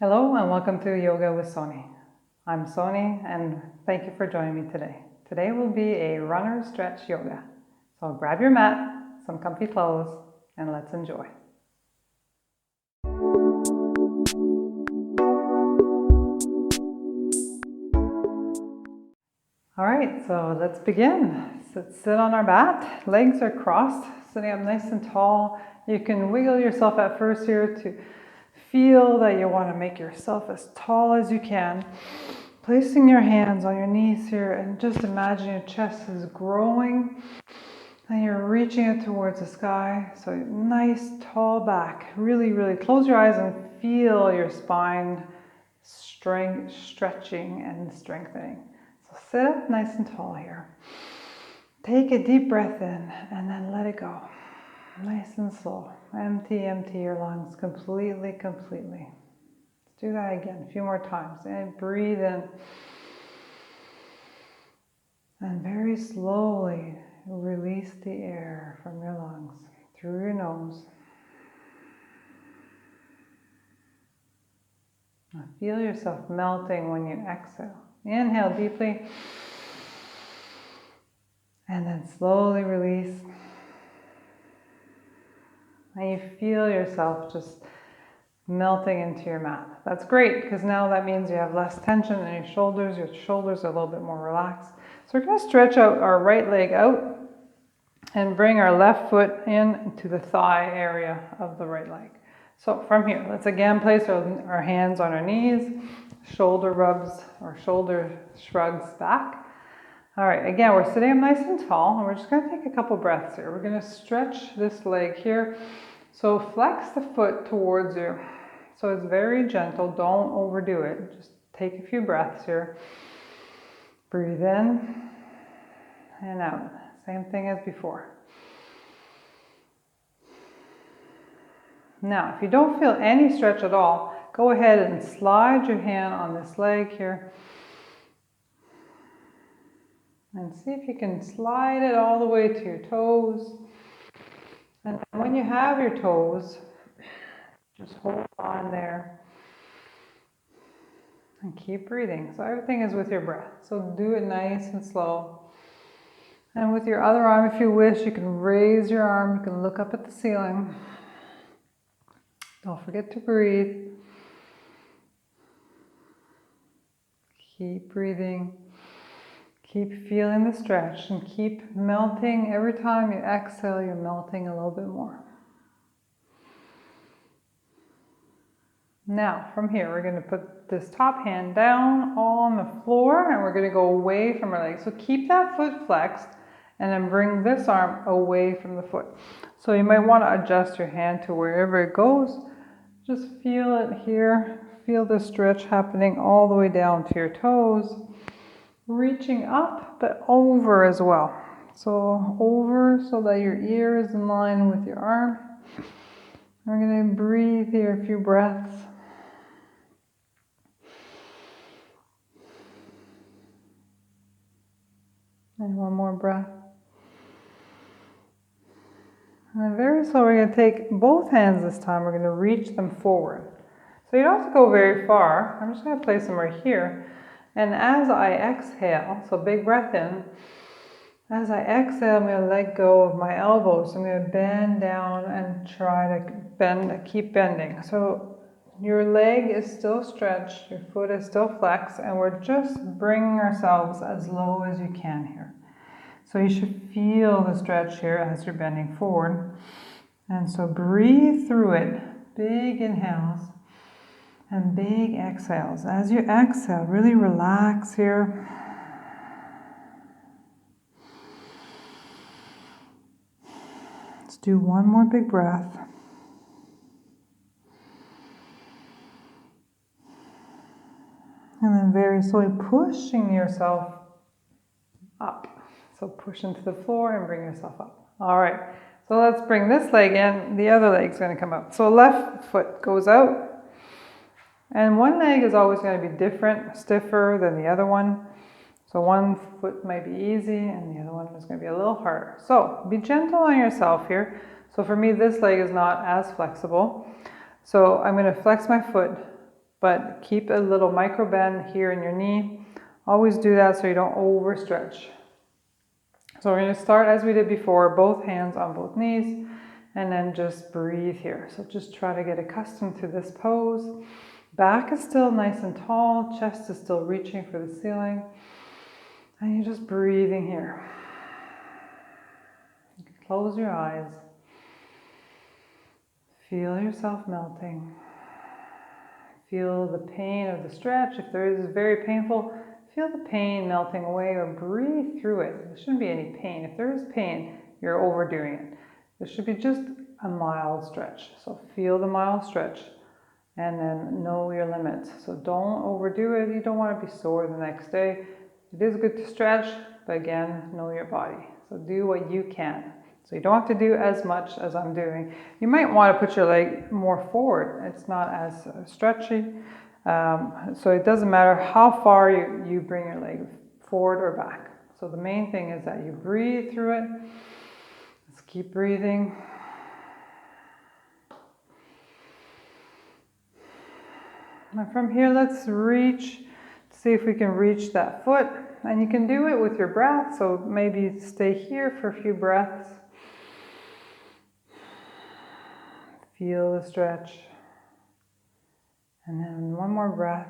Hello and welcome to Yoga with Sony. I'm Sony and thank you for joining me today. Today will be a runner stretch yoga. So grab your mat, some comfy clothes, and let's enjoy. All right, so let's begin. So sit on our mat, legs are crossed, sitting up nice and tall. You can wiggle yourself at first here to feel that you want to make yourself as tall as you can. Placing your hands on your knees here and just imagine your chest is growing and you're reaching it towards the sky. So nice tall back. Really, really close your eyes and feel your spine stretching and strengthening. So sit up nice and tall here. Take a deep breath in and then let it go. Nice and slow. Empty your lungs completely. Let's do that again a few more times. And breathe in. And very slowly release the air from your lungs through your nose. Now feel yourself melting when you exhale. Inhale deeply. And then slowly release. And you feel yourself just melting into your mat. That's great because now that means you have less tension in your shoulders are a little bit more relaxed. So we're going to stretch out our right leg out and bring our left foot in to the thigh area of the right leg. So from here, let's again place our hands on our knees, shoulder rubs or shoulder shrugs back. All right, again, we're sitting up nice and tall, and we're just going to take a couple breaths here. We're going to stretch this leg here. So flex the foot towards you. So it's very gentle, don't overdo it. Just take a few breaths here. Breathe in and out. Same thing as before. Now, if you don't feel any stretch at all, go ahead and slide your hand on this leg here. And see if you can slide it all the way to your toes. And when you have your toes, just hold on there. And keep breathing. So everything is with your breath. So do it nice and slow. And with your other arm, if you wish, you can raise your arm. You can look up at the ceiling. Don't forget to breathe. Keep breathing. Keep feeling the stretch and keep melting. Every time you exhale, you're melting a little bit more. Now, from here, we're going to put this top hand down on the floor and we're going to go away from our leg. So keep that foot flexed and then bring this arm away from the foot. So you might want to adjust your hand to wherever it goes. Just feel it here. Feel the stretch happening all the way down to your toes. Reaching up, but over as well. So over so that your ear is in line with your arm. We're going to breathe here a few breaths. And one more breath. And then very slow, we're going to take both hands this time. We're going to reach them forward. So you don't have to go very far. I'm just going to place them right here. And as I exhale, so big breath in, as I exhale, I'm going to let go of my elbows. I'm going to bend down and try to keep bending. So your leg is still stretched, your foot is still flexed, and we're just bringing ourselves as low as you can here. So you should feel the stretch here as you're bending forward. And so breathe through it, big inhales. And big exhales. As you exhale, really relax here. Let's do one more big breath. And then very slowly pushing yourself up. So push into the floor and bring yourself up. All right. So let's bring this leg in. The other leg's going to come out. So left foot goes out. And one leg is always going to be different, stiffer than the other one. So one foot might be easy and the other one is going to be a little harder. So be gentle on yourself here. So for me, this leg is not as flexible. So I'm going to flex my foot but keep a little micro bend here in your knee. Always do that so you don't overstretch. So we're going to start as we did before, both hands on both knees, and then just breathe here. So just try to get accustomed to this pose. Back is still nice and tall, chest is still reaching for the ceiling, and you're just breathing here. You can close your eyes. Feel yourself melting. Feel the pain of the stretch. If there is very painful, feel the pain melting away or breathe through it. There shouldn't be any pain. If there is pain, you're overdoing it. There should be just a mild stretch. So feel the mild stretch and then know your limits. So don't overdo it. You don't want to be sore the next day. It is good to stretch, but again, know your body. So do what you can. So you don't have to do as much as I'm doing. You might want to put your leg more forward. It's not as stretchy. So it doesn't matter how far you bring your leg forward or back. So the main thing is that you breathe through it. Let's keep breathing. And from here, let's reach, see if we can reach that foot. And you can do it with your breath. So maybe stay here for a few breaths. Feel the stretch. And then one more breath.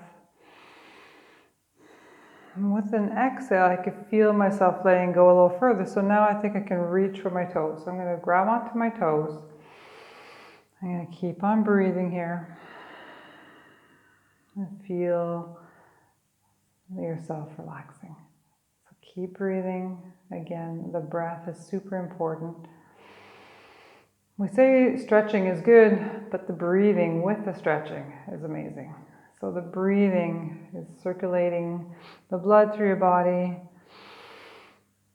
And with an exhale, I could feel myself letting go a little further. So now I think I can reach for my toes. So I'm going to grab onto my toes. I'm going to keep on breathing here. And feel yourself relaxing. So keep breathing. Again, the breath is super important. We say stretching is good, but the breathing with the stretching is amazing. So the breathing is circulating the blood through your body.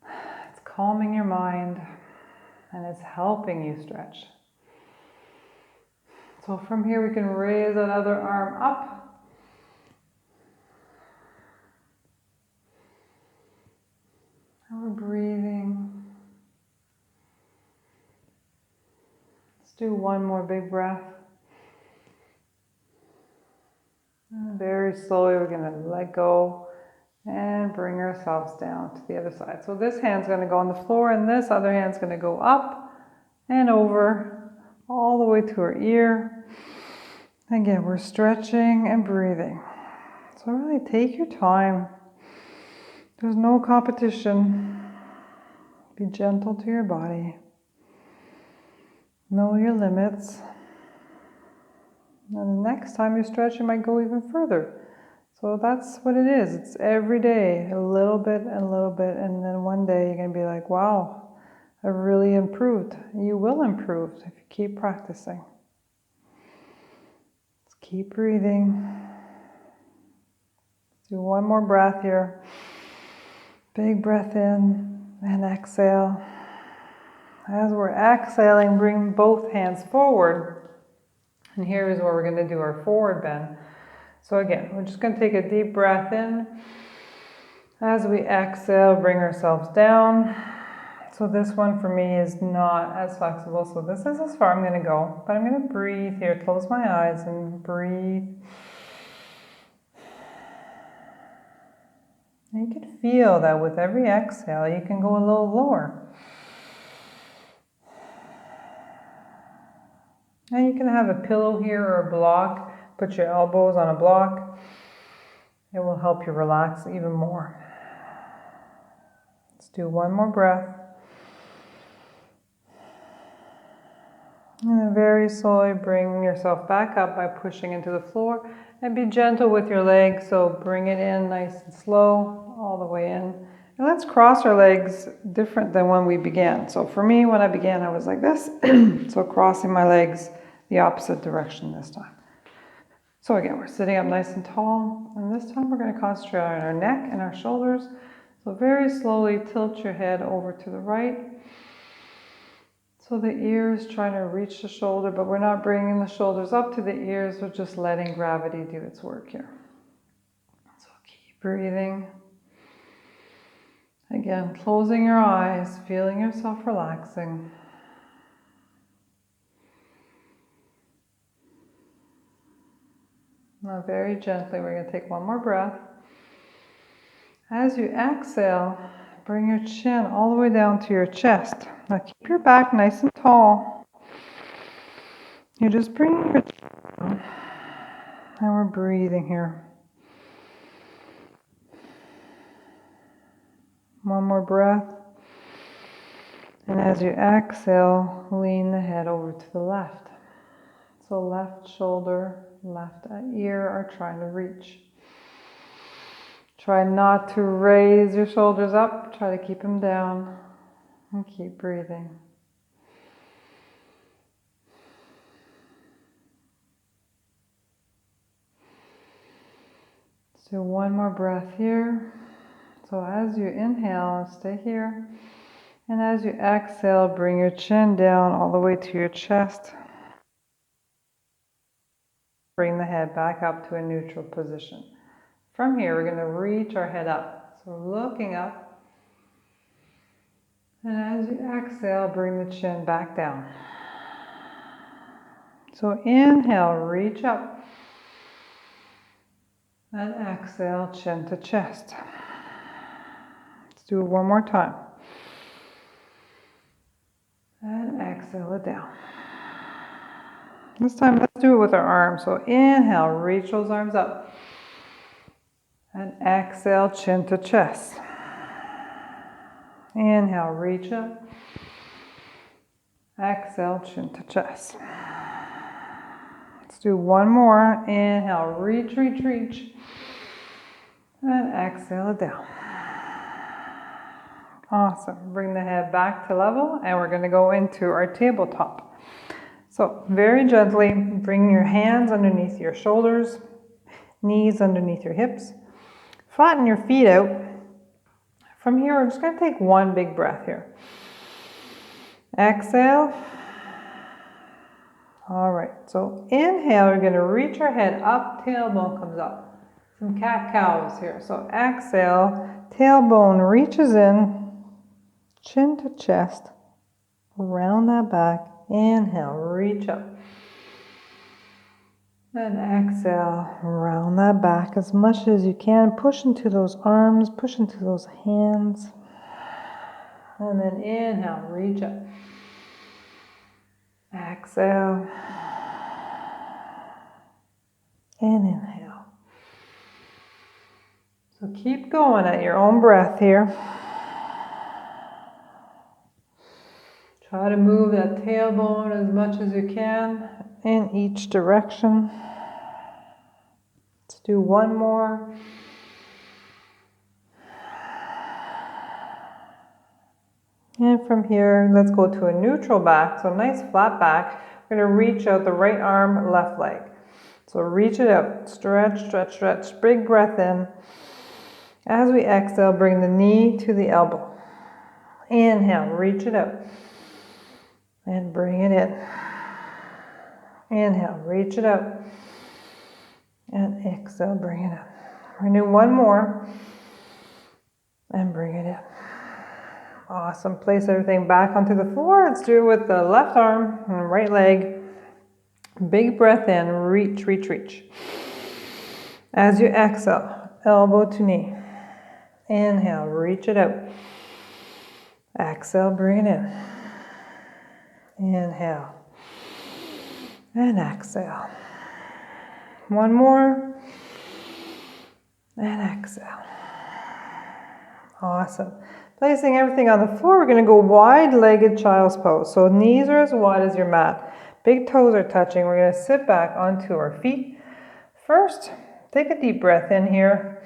It's calming your mind, and it's helping you stretch. So from here we can raise that other arm up. And we're breathing. Do one more big breath. And very slowly we're going to let go and bring ourselves down to the other side. So this hand's going to go on the floor and this other hand's going to go up and over all the way to our ear. Again, we're stretching and breathing. So really take your time. There's no competition. Be gentle to your body. Know your limits. And the next time you stretch, you might go even further. So that's what it is. It's every day, a little bit and a little bit. And then one day you're going to be like, wow, I've really improved. You will improve if you keep practicing. Let's keep breathing. Let's do one more breath here. Big breath in and exhale. As we're exhaling, bring both hands forward. And here is where we're going to do our forward bend. So again, we're just going to take a deep breath in. As we exhale, bring ourselves down. So this one for me is not as flexible. So this is as far I'm going to go. But I'm going to breathe here, close my eyes and breathe. And you can feel that with every exhale, you can go a little lower. And you can have a pillow here or a block. Put your elbows on a block. It will help you relax even more. Let's do one more breath. And then very slowly bring yourself back up by pushing into the floor. And be gentle with your legs. So bring it in nice and slow, all the way in. And let's cross our legs different than when we began. So for me, when I began, I was like this. So crossing my legs the opposite direction this time. So again, we're sitting up nice and tall. And this time we're going to concentrate on our neck and our shoulders. So very slowly tilt your head over to the right. So the ears trying to reach the shoulder, but we're not bringing the shoulders up to the ears. We're just letting gravity do its work here. So keep breathing. Again, closing your eyes, feeling yourself relaxing. Now very gently, we're going to take one more breath. As you exhale, bring your chin all the way down to your chest. Now keep your back nice and tall. You're just bringing your chin down. And we're breathing here. One more breath. And as you exhale, lean the head over to the left. So left shoulder, left ear are trying to reach. Try not to raise your shoulders up. Try to keep them down. And keep breathing. Let's do one more breath here. So as you inhale, stay here. And as you exhale, bring your chin down all the way to your chest. Bring the head back up to a neutral position. From here, we're going to reach our head up. So looking up. And as you exhale, bring the chin back down. So inhale, reach up. And exhale, chin to chest. Let's do it one more time. And exhale it down. This time, let's do it with our arms. So inhale, reach those arms up. And exhale, chin to chest. Inhale, reach up. Exhale, chin to chest. Let's do one more. Inhale, reach, reach, reach. And exhale it down. Awesome. Bring the head back to level, and we're going to go into our tabletop. So very gently, bring your hands underneath your shoulders, knees underneath your hips. Flatten your feet out. From here, we're just going to take one big breath here. Exhale. All right, so inhale, we're going to reach our head up, tailbone comes up. Some cat-cows here. So exhale, tailbone reaches in. Chin to chest, round that back, inhale, reach up. And exhale, round that back as much as you can. Push into those arms, push into those hands. And then inhale, reach up. Exhale. And inhale. So keep going at your own breath here. Try to move that tailbone as much as you can in each direction. Let's do one more. And from here, let's go to a neutral back. So nice flat back. We're going to reach out the right arm, left leg. So reach it out. Stretch, stretch, stretch. Big breath in. As we exhale, bring the knee to the elbow. Inhale, reach it out. And bring it in. Inhale, reach it out. And exhale, bring it in. We're going to do one more. And bring it in. Awesome. Place everything back onto the floor. Let's do it with the left arm and right leg. Big breath in. Reach, reach, reach. As you exhale, elbow to knee. Inhale, reach it out. Exhale, bring it in. Inhale. And exhale. One more. And exhale. Awesome. Placing everything on the floor, we're going to go wide-legged child's pose. So knees are as wide as your mat. Big toes are touching. We're going to sit back onto our feet. First, take a deep breath in here.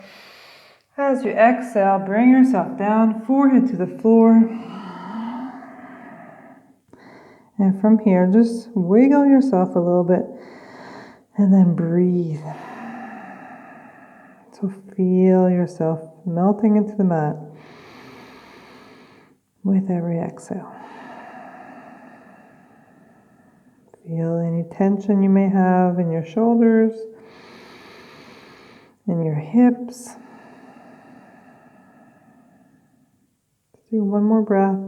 As you exhale, bring yourself down, forehead to the floor. And from here, just wiggle yourself a little bit and then breathe. So feel yourself melting into the mat with every exhale. Feel any tension you may have in your shoulders, in your hips. Let's do one more breath.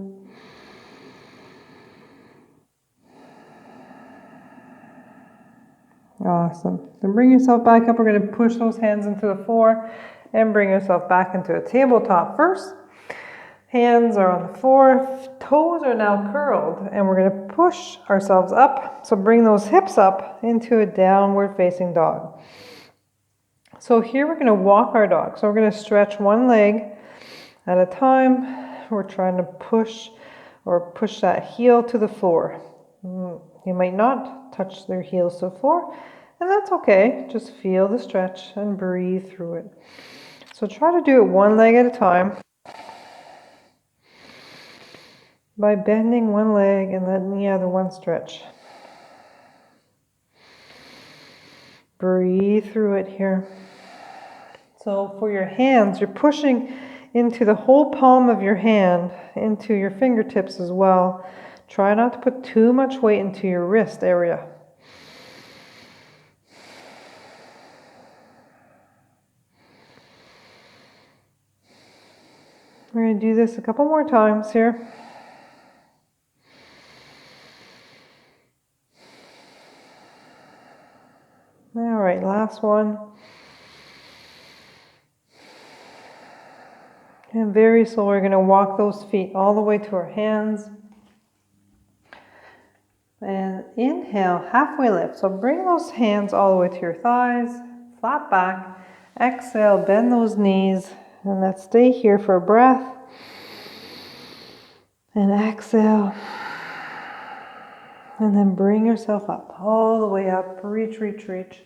Awesome. Then bring yourself back up. We're going to push those hands into the floor and bring yourself back into a tabletop first. Hands are on the floor, toes are now curled, and we're going to push ourselves up. So bring those hips up into a downward facing dog. So here we're going to walk our dog. So we're going to stretch one leg at a time. We're trying to push that heel to the floor. You might not touch their heels to the floor, and that's okay. Just feel the stretch and breathe through it. So try to do it one leg at a time by bending one leg and letting the other one stretch. Breathe through it here. So for your hands, you're pushing into the whole palm of your hand, into your fingertips as well. Try not to put too much weight into your wrist area. We're going to do this a couple more times here. All right, last one. And very slow, we're going to walk those feet all the way to our hands. And inhale, halfway lift. So bring those hands all the way to your thighs, flat back. Exhale, bend those knees, and let's stay here for a breath. And exhale. And then bring yourself up, all the way up. Reach, reach, reach.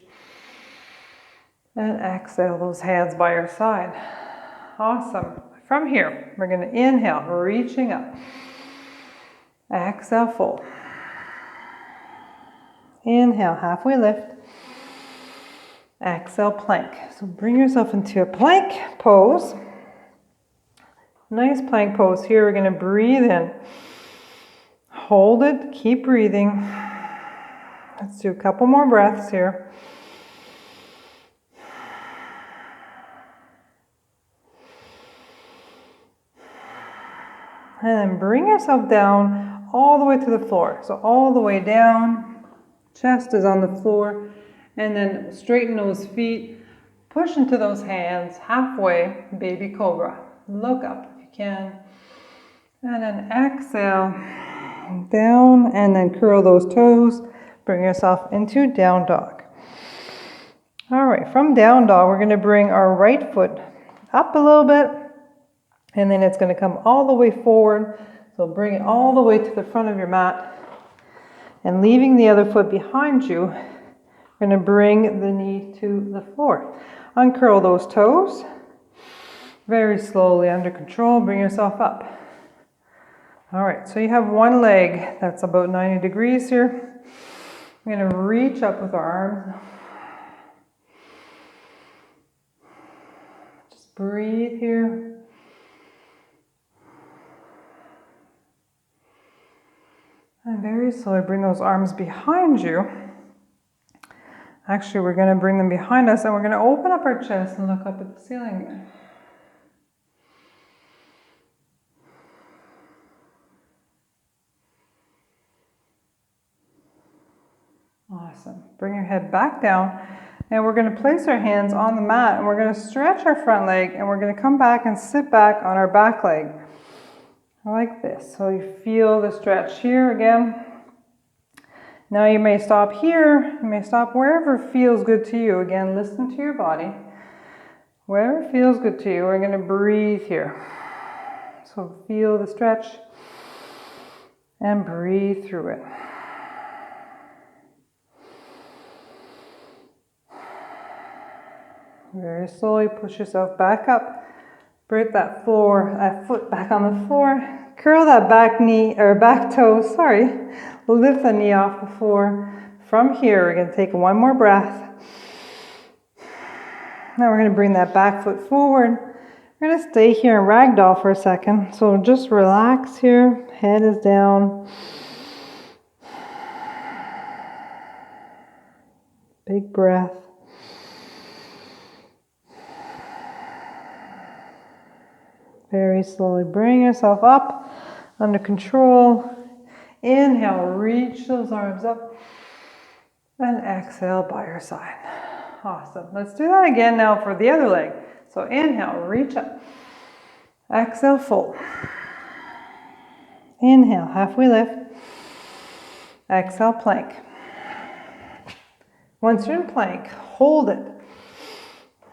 And exhale, those hands by your side. Awesome. From here, we're going to inhale, reaching up. Exhale, fold. Inhale, halfway lift. Exhale, plank. So bring yourself into a plank pose. Nice plank pose here. We're going to breathe in. Hold it. Keep breathing. Let's do a couple more breaths here. And then bring yourself down all the way to the floor. So all the way down. Chest is on the floor. And then straighten those feet. Push into those hands halfway. Baby cobra. Look up if you can. And then exhale. Down. And then curl those toes. Bring yourself into down dog. All right. From down dog, we're going to bring our right foot up a little bit. And then it's going to come all the way forward. So bring it all the way to the front of your mat. And leaving the other foot behind you, we're going to bring the knee to the floor. Uncurl those toes. Very slowly, under control, bring yourself up. All right, so you have one leg that's about 90 degrees here. We're going to reach up with our arms. Just breathe here. And very slowly bring those arms behind you. Actually, we're going to bring them behind us and we're going to open up our chest and look up at the ceiling. Awesome. Bring your head back down and we're going to place our hands on the mat and we're going to stretch our front leg and we're going to come back and sit back on our back leg. Like this. So you feel the stretch here again. Now you may stop here. You may stop wherever feels good to you. Again, listen to your body. Wherever feels good to you, we're going to breathe here. So feel the stretch and breathe through it. Very slowly push yourself back up. Bring that foot back on the floor. Curl that back knee or back toe, Lift the knee off the floor. From here, we're going to take one more breath. Now we're going to bring that back foot forward. We're going to stay here in ragdoll for a second. So just relax here. Head is down. Big breath. Very slowly bring yourself up under control. Inhale, reach those arms up. And exhale by your side. Awesome. Let's do that again now for the other leg. So inhale, reach up. Exhale, fold. Inhale, halfway lift. Exhale, plank. Once you're in plank, hold it.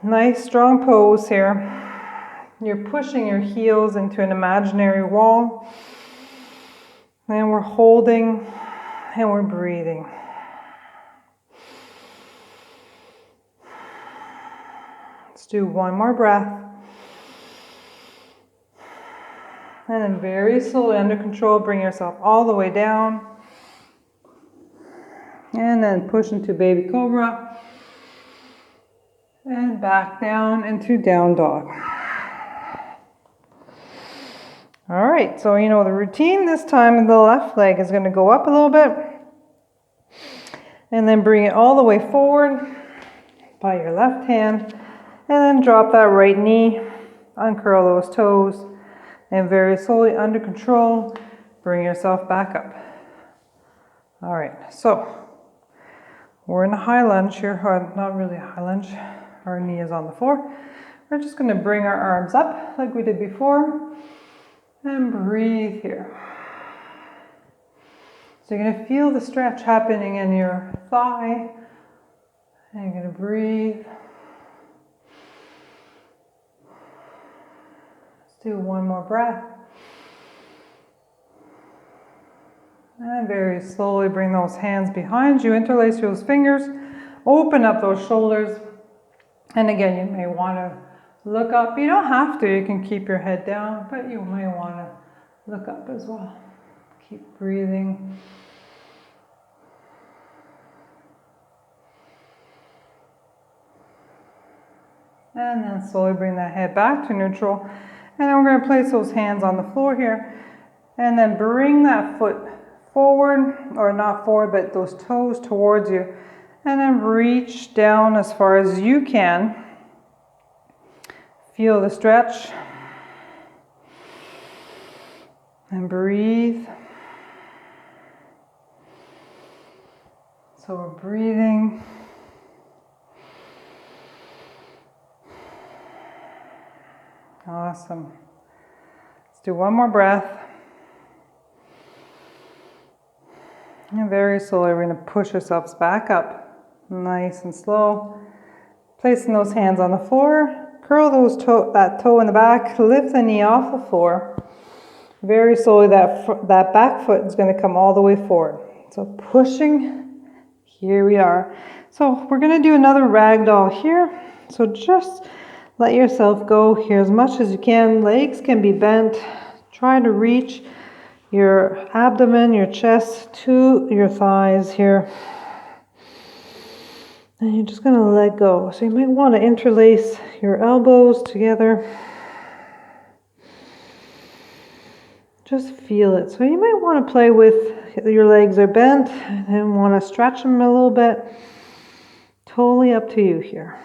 Nice strong pose here. You're pushing your heels into an imaginary wall. And we're holding and we're breathing. Let's do one more breath. And then very slowly, under control, bring yourself all the way down. And then push into baby cobra. And back down into down dog. All right, so you know the routine this time, the left leg is going to go up a little bit. And then bring it all the way forward by your left hand. And then drop that right knee, uncurl those toes. And very slowly, under control, bring yourself back up. All right, so we're in a high lunge here, or not really a high lunge. Our knee is on the floor. We're just going to bring our arms up like we did before and breathe here. So you're going to feel the stretch happening in your thigh, and you're going to breathe. Let's do one more breath. And very slowly bring those hands behind you, interlace those fingers, open up those shoulders. And again, you may want to look up. You don't have to, you can keep your head down, but you may want to look up as well. Keep breathing. And then slowly bring that head back to neutral. And then we're going to place those hands on the floor here. And then bring that foot forward, or not forward, but those toes towards you. And then reach down as far as you can. Feel the stretch. And breathe. So we're breathing. Awesome. Let's do one more breath. And very slowly, we're going to push ourselves back up. Nice and slow. Placing those hands on the floor. Curl that toe in the back. Lift the knee off the floor. Very slowly, that back foot is going to come all the way forward. So pushing. Here we are. So we're going to do another ragdoll here. So just let yourself go here as much as you can. Legs can be bent. Try to reach your abdomen, your chest to your thighs here. And you're just going to let go. So you might want to interlace your elbows together. Just feel it. So you might want to play with your legs are bent and want to stretch them a little bit. Totally up to you here.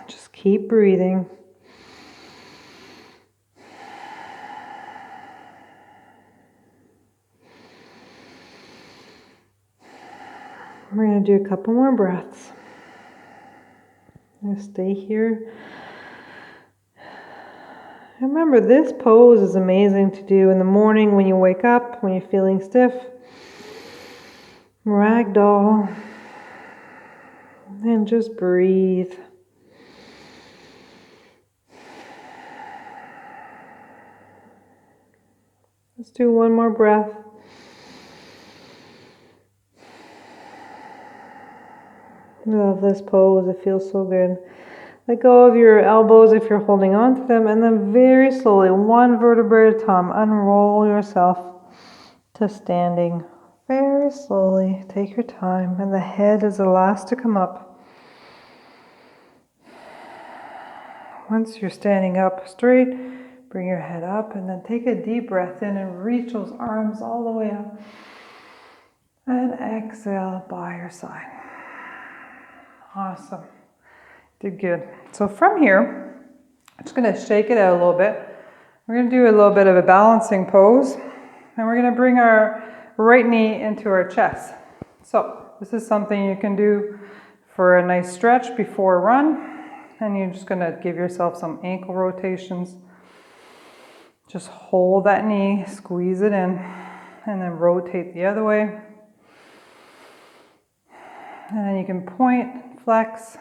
Just keep breathing. We're going to do a couple more breaths. Just stay here. Remember, this pose is amazing to do in the morning when you wake up, when you're feeling stiff. Ragdoll. And just breathe. Let's do one more breath. I love this pose, it feels so good. Let go of your elbows if you're holding on to them, and then very slowly, one vertebrae at a time, unroll yourself to standing. Very slowly, take your time, and the head is the last to come up. Once you're standing up straight, bring your head up, and then take a deep breath in and reach those arms all the way up. And exhale by your side. Awesome. Did good. So from here, I'm just going to shake it out a little bit. We're going to do a little bit of a balancing pose. And we're going to bring our right knee into our chest. So this is something you can do for a nice stretch before a run. And you're just gonna give yourself some ankle rotations. Just hold that knee, squeeze it in, and then rotate the other way. And then you can point, flex.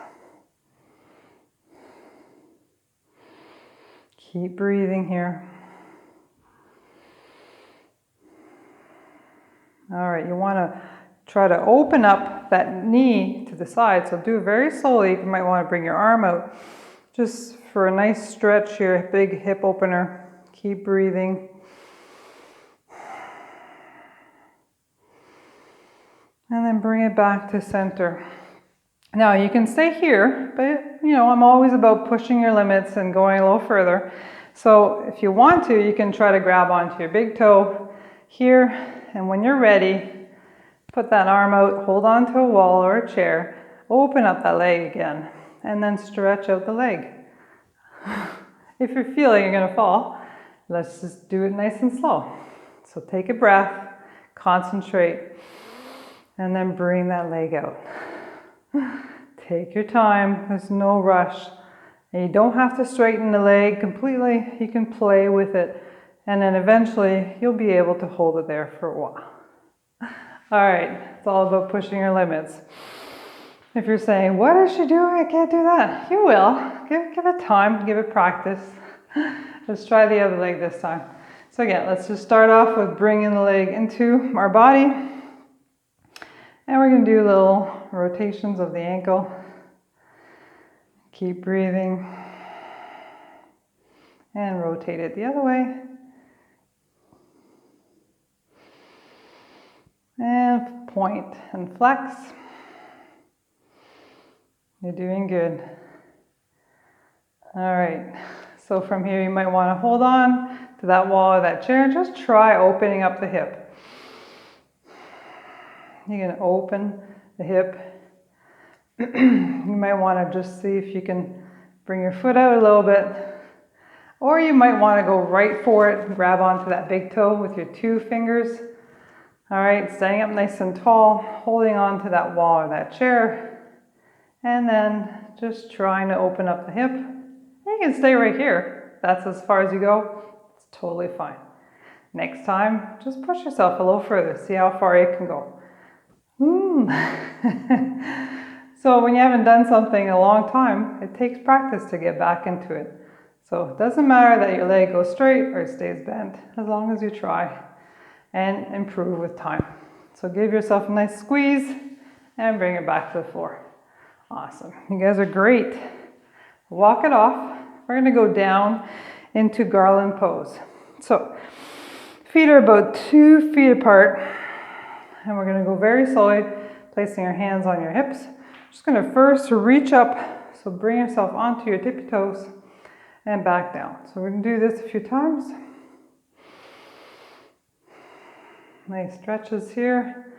Keep breathing here. All right, you want to try to open up that knee to the side. So do it very slowly. You might want to bring your arm out just for a nice stretch here, big hip opener. Keep breathing. And then bring it back to center. Now you can stay here, but you know, I'm always about pushing your limits and going a little further. So if you want to, you can try to grab onto your big toe here, and when you're ready, put that arm out, hold on to a wall or a chair, open up that leg again, and then stretch out the leg. If you're feeling you're gonna fall, let's just do it nice and slow. So take a breath, concentrate, and then bring that leg out. Take your time, there's no rush. And you don't have to straighten the leg completely, you can play with it. And then eventually you'll be able to hold it there for a while. All right, it's all about pushing your limits. If you're saying, what is she doing? I can't do that. You will. Give it time, give it practice. Let's try the other leg this time. So again, let's just start off with bringing the leg into our body. And we're going to do little rotations of the ankle. Keep breathing. And rotate it the other way. And point and flex. You're doing good. All right. So from here you might want to hold on to that wall or that chair and just try opening up the hip. You're going to open the hip. You might want to just see if you can bring your foot out a little bit. Or you might want to go right for it and grab onto that big toe with your 2 fingers. All right, standing up nice and tall, holding on to that wall or that chair. And then just trying to open up the hip. You can stay right here. That's as far as you go. It's totally fine. Next time, just push yourself a little further. See how far you can go. So when you haven't done something in a long time, it takes practice to get back into it. So it doesn't matter that your leg goes straight or it stays bent, as long as you try and improve with time. So give yourself a nice squeeze and bring it back to the floor. Awesome. You guys are great. Walk it off. We're going to go down into Garland pose. So feet are about 2 feet apart. And we're going to go very slowly, placing your hands on your hips. Just going to first reach up, so bring yourself onto your tippy toes and back down. So we're going to do this a few times. Nice stretches here.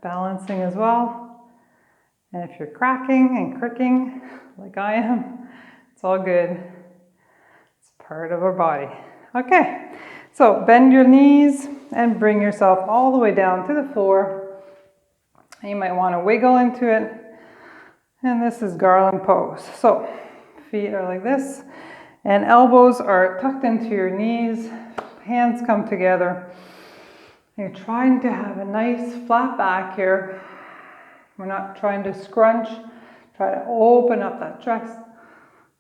Balancing as well. And if you're cracking and cricking like I am, it's all good. It's part of our body. Okay, so bend your knees and bring yourself all the way down to the floor. You might want to wiggle into it. And this is Garland pose. So feet are like this and elbows are tucked into your knees. Hands come together. You're trying to have a nice flat back here. We're not trying to scrunch. Try to open up that chest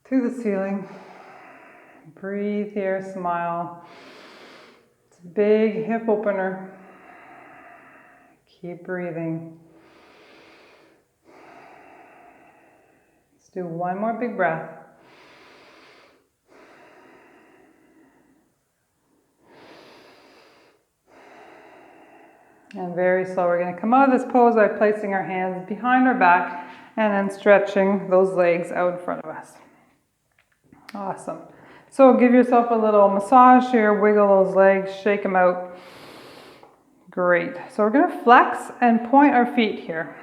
to the ceiling. Breathe here, smile. It's a big hip opener. Keep breathing. Let's do one more big breath. And very slow, we're going to come out of this pose by placing our hands behind our back and then stretching those legs out in front of us. Awesome. So give yourself a little massage here, wiggle those legs, shake them out. Great. So we're going to flex and point our feet here.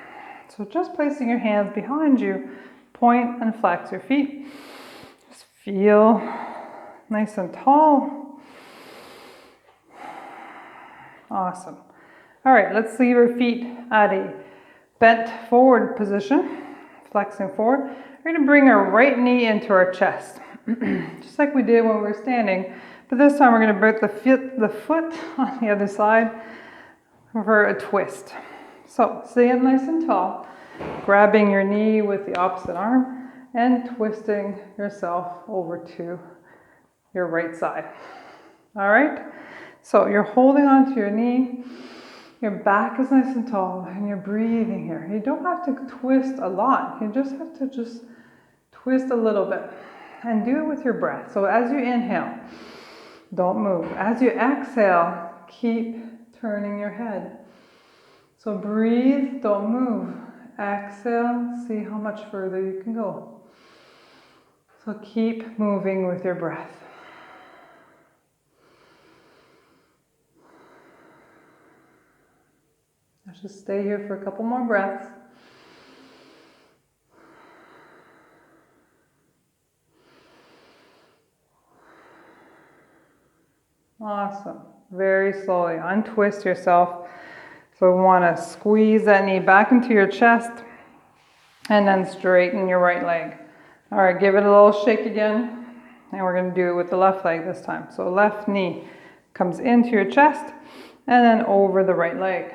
So just placing your hands behind you, point and flex your feet. Just feel nice and tall. Awesome. All right, let's leave our feet at a bent forward position, flexing forward. We're going to bring our right knee into our chest, just like we did when we were standing. But this time we're going to bring the foot on the other side for a twist. So stay up nice and tall, grabbing your knee with the opposite arm and twisting yourself over to your right side. All right, so you're holding onto your knee, your back is nice and tall, and you're breathing here. You don't have to twist a lot, you just have to twist a little bit, and do it with your breath. So as you inhale, don't move. As you exhale, keep turning your head. So breathe, don't move. Exhale, see how much further you can go. So keep moving with your breath. Let's just stay here for a couple more breaths. Awesome. Very slowly untwist yourself. So we want to squeeze that knee back into your chest and then straighten your right leg. All right, give it a little shake again. And we're going to do it with the left leg this time. So left knee comes into your chest and then over the right leg.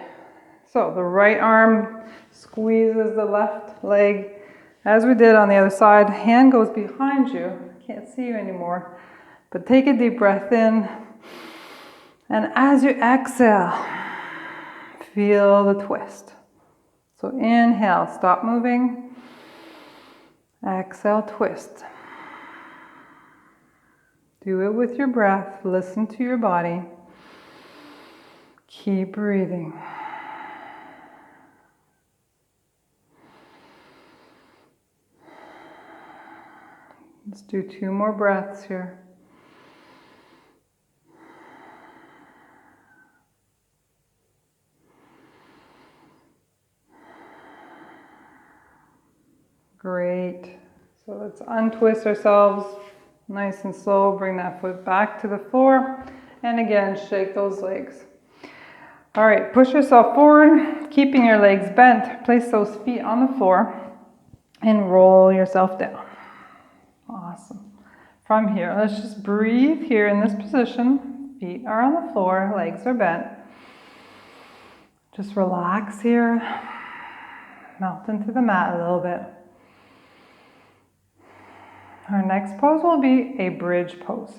So the right arm squeezes the left leg as we did on the other side. Hand goes behind you. I can't see you anymore. But take a deep breath in. And as you exhale, feel the twist. So inhale, stop moving. Exhale, twist. Do it with your breath. Listen to your body. Keep breathing. Let's do 2 more breaths here. Great. So let's untwist ourselves nice and slow. Bring that foot back to the floor. And again, shake those legs. All right, push yourself forward, keeping your legs bent. Place those feet on the floor and roll yourself down. Awesome. From here, let's just breathe here in this position. Feet are on the floor, legs are bent. Just relax here. Melt into the mat a little bit. Our next pose will be a bridge pose.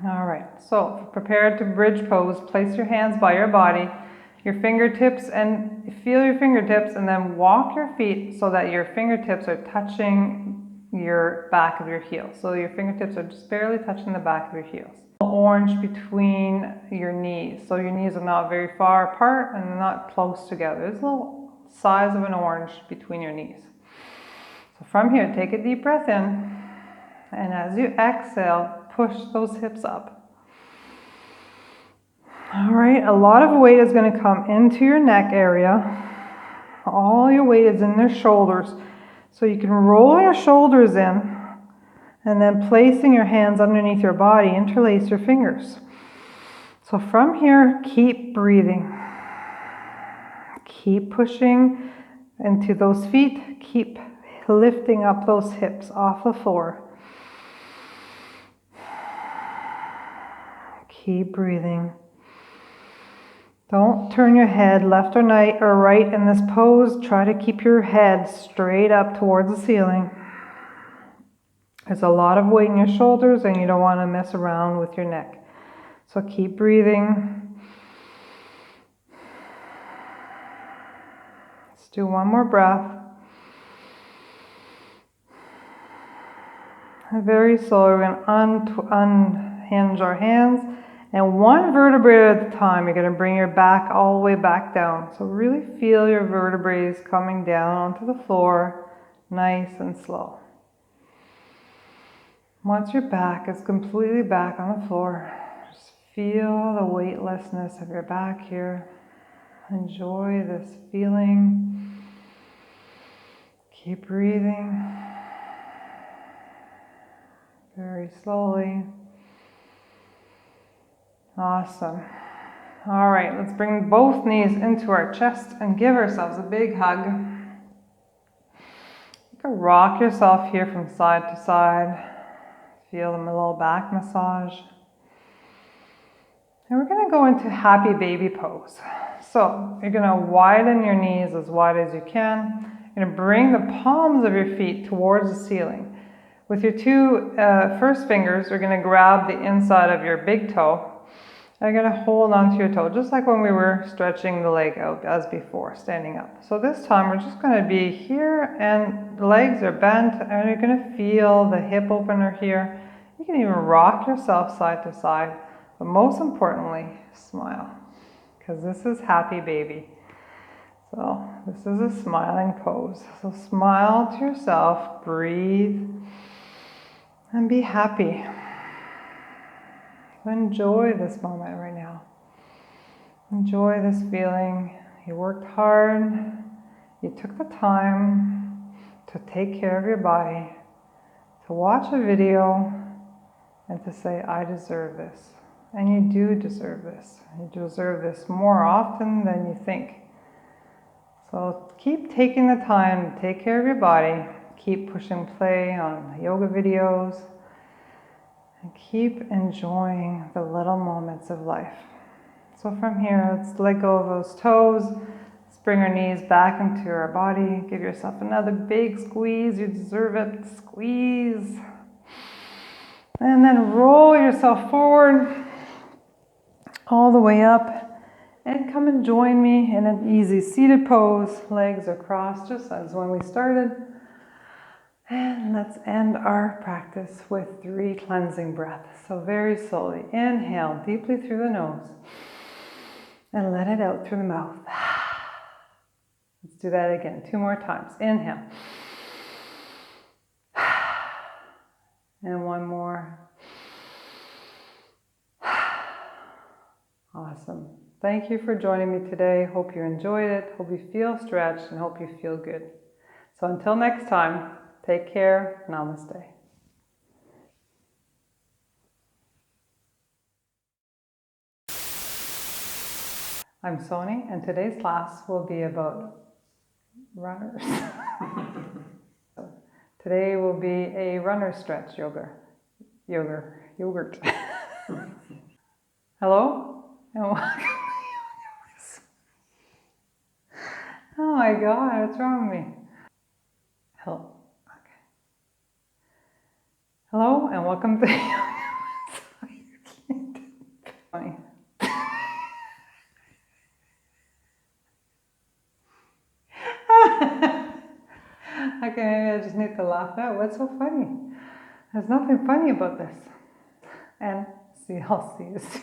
All right, so prepared to bridge pose, place your hands by your body, your fingertips, and feel your fingertips, and then walk your feet so that your fingertips are touching your back of your heels. So your fingertips are just barely touching the back of your heels. Orange between your knees. So your knees are not very far apart and not close together. There's a little size of an orange between your knees. So from here, take a deep breath in, and as you exhale, push those hips up. All right, a lot of weight is going to come into your neck area. All your weight is in their shoulders. So you can roll your shoulders in, and then placing your hands underneath your body, interlace your fingers. So from here, keep breathing. Keep pushing into those feet. Keep lifting up those hips off the floor. Keep breathing. Don't turn your head left or right in this pose. Try to keep your head straight up towards the ceiling. There's a lot of weight in your shoulders and you don't want to mess around with your neck. So keep breathing. Let's do 1 more breath. And very slowly, we're going to unhinge our hands. And 1 vertebrae at a time, you're going to bring your back all the way back down. So really feel your vertebrae coming down onto the floor, nice and slow. Once your back is completely back on the floor, just feel the weightlessness of your back here. Enjoy this feeling. Keep breathing. Very slowly. Awesome. All right, let's bring both knees into our chest and give ourselves a big hug. You can rock yourself here from side to side. Feel a little back massage. And we're going to go into happy baby pose. So you're going to widen your knees as wide as you can. You're going to bring the palms of your feet towards the ceiling. With your two first fingers, you're going to grab the inside of your big toe. And you're going to hold onto your toe, just like when we were stretching the leg out as before, standing up. So this time we're just going to be here and the legs are bent and you're going to feel the hip opener here. You can even rock yourself side to side, but most importantly, smile, because this is happy baby. So this is a smiling pose. So smile to yourself, breathe, and be happy. Enjoy this moment right now. Enjoy this feeling. You worked hard. You took the time to take care of your body, to watch a video, and to say, I deserve this. And you do deserve this. You deserve this more often than you think. So keep taking the time to take care of your body. Keep pushing play on yoga videos. And keep enjoying the little moments of life. So from here, let's let go of those toes. Let's bring our knees back into our body. Give yourself another big squeeze. You deserve it. Squeeze. And then roll yourself forward all the way up. And come and join me in an easy seated pose. Legs are crossed just as when we started. And let's end our practice with 3 cleansing breaths. So very slowly, inhale deeply through the nose and let it out through the mouth. Let's do that again, 2 more times. Inhale. And 1 more. Awesome. Thank you for joining me today. Hope you enjoyed it. Hope you feel stretched and hope you feel good. So until next time, take care. Namaste. I'm Sony, and today's class will be about runners. Today will be a runner stretch yogurt. Hello, and welcome. Oh my God, what's wrong with me? Hello. Hello and welcome to funny. Okay, maybe I just need to laugh out. What's so funny? There's nothing funny about this. And see, I'll see you soon.